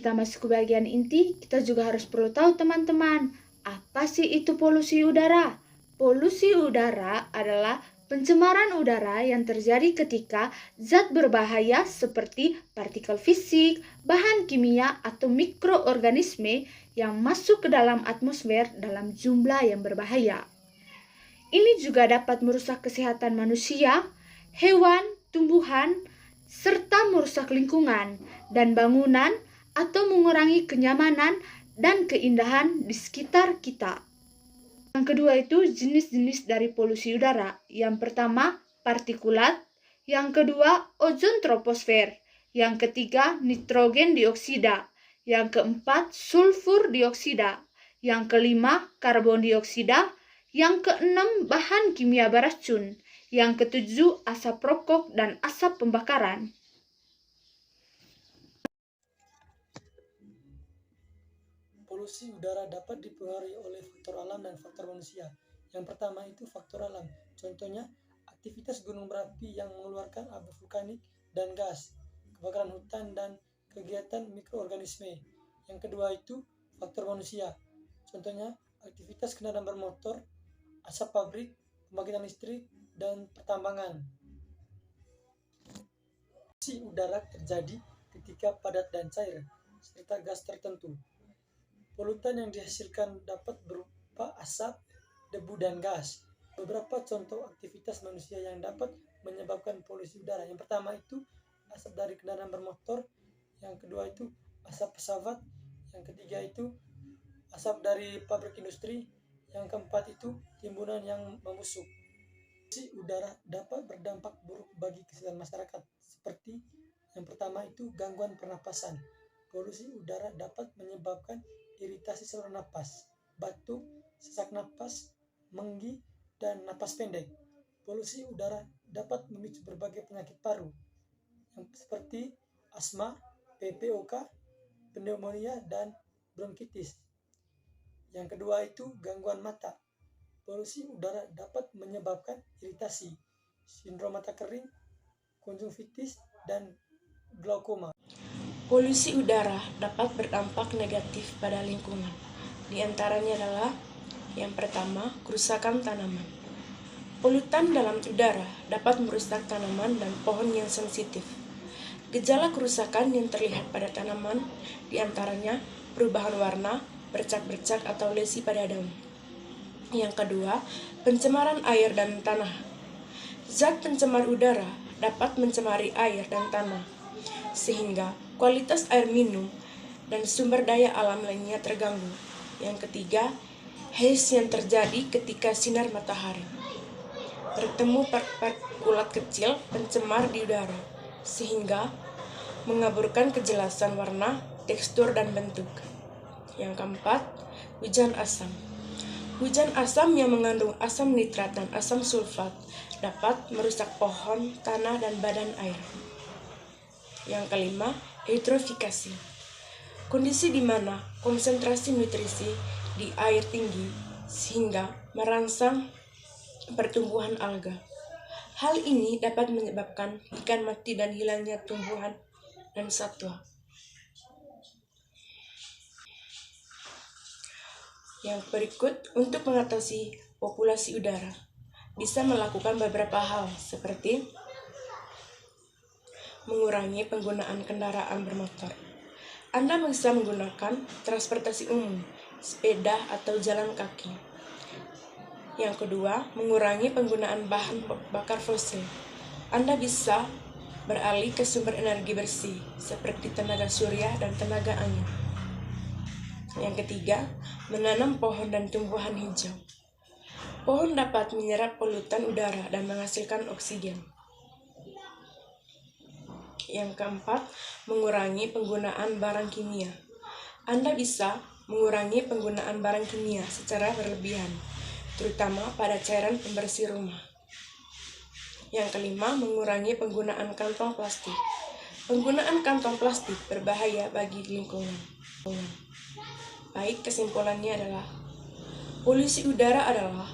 kita masuk ke bagian inti, kita juga harus perlu tahu teman-teman, apa sih itu polusi udara? Polusi udara adalah pencemaran udara yang terjadi ketika zat berbahaya seperti partikel fisik, bahan kimia, atau mikroorganisme yang masuk ke dalam atmosfer dalam jumlah yang berbahaya. Ini juga dapat merusak kesehatan manusia, hewan, tumbuhan, serta merusak lingkungan dan bangunan atau mengurangi kenyamanan dan keindahan di sekitar kita. Yang kedua itu jenis-jenis dari polusi udara. Yang pertama, partikulat. Yang kedua, ozon troposfer. Yang ketiga, nitrogen dioksida. Yang keempat, sulfur dioksida. Yang kelima, karbon dioksida. Yang keenam, bahan kimia beracun. Yang ketujuh, asap rokok dan asap pembakaran. Polusi udara dapat dipengaruhi oleh faktor alam dan faktor manusia. Yang pertama itu faktor alam. Contohnya, aktivitas gunung berapi yang mengeluarkan abu vulkanik dan gas, kebakaran hutan, dan kegiatan mikroorganisme. Yang kedua itu faktor manusia. Contohnya, aktivitas kendaraan bermotor, asap pabrik, pembangkitan listrik, dan pertambangan. Polusi udara terjadi ketika padat dan cair, serta gas tertentu. Polutan yang dihasilkan dapat berupa asap, debu, dan gas. Beberapa contoh aktivitas manusia yang dapat menyebabkan polusi udara. Yang pertama itu asap dari kendaraan bermotor, yang kedua itu asap pesawat, yang ketiga itu asap dari pabrik industri, yang keempat itu timbunan yang membusuk. Polusi udara dapat berdampak buruk bagi kesehatan masyarakat, seperti yang pertama itu gangguan pernapasan. Polusi udara dapat menyebabkan iritasi saluran napas, batuk, sesak napas, menggi, dan napas pendek. Polusi udara dapat memicu berbagai penyakit paru, seperti asma, PPOK, pneumonia, dan bronkitis. Yang kedua itu gangguan mata. Polusi udara dapat menyebabkan iritasi, sindrom mata kering, konjungtivitis, dan glaukoma. Polusi udara dapat berdampak negatif pada lingkungan. Di antaranya adalah yang pertama, kerusakan tanaman. Polutan dalam udara dapat merusak tanaman dan pohon yang sensitif. Gejala kerusakan yang terlihat pada tanaman di antaranya perubahan warna, bercak-bercak atau lesi pada daun. Yang kedua, pencemaran air dan tanah. Zat pencemar udara dapat mencemari air dan tanah, sehingga kualitas air minum dan sumber daya alam lainnya terganggu. Yang ketiga, haze yang terjadi ketika sinar matahari. Bertemu partikulat kecil pencemar di udara, sehingga mengaburkan kejelasan warna, tekstur, dan bentuk. Yang keempat, hujan asam. Hujan asam yang mengandung asam nitrat dan asam sulfat dapat merusak pohon, tanah, dan badan air. Yang kelima, eutrofikasi. Kondisi di mana konsentrasi nutrisi di air tinggi sehingga merangsang pertumbuhan alga. Hal ini dapat menyebabkan ikan mati dan hilangnya tumbuhan dan satwa. Yang berikut, untuk mengatasi populasi udara, bisa melakukan beberapa hal seperti mengurangi penggunaan kendaraan bermotor. Anda bisa menggunakan transportasi umum, sepeda, atau jalan kaki. Yang kedua, mengurangi penggunaan bahan bakar fosil. Anda bisa beralih ke sumber energi bersih, seperti tenaga surya dan tenaga angin. Yang ketiga, menanam pohon dan tumbuhan hijau. Pohon dapat menyerap polutan udara dan menghasilkan oksigen. Yang keempat, mengurangi penggunaan barang kimia. Anda bisa mengurangi penggunaan barang kimia secara berlebihan, terutama pada cairan pembersih rumah. Yang kelima, mengurangi penggunaan kantong plastik. Penggunaan kantong plastik berbahaya bagi lingkungan. Baik, kesimpulannya adalah polusi udara adalah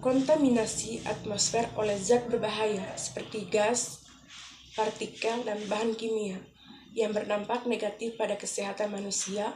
kontaminasi atmosfer oleh zat berbahaya seperti gas, partikel, dan bahan kimia yang berdampak negatif pada kesehatan manusia,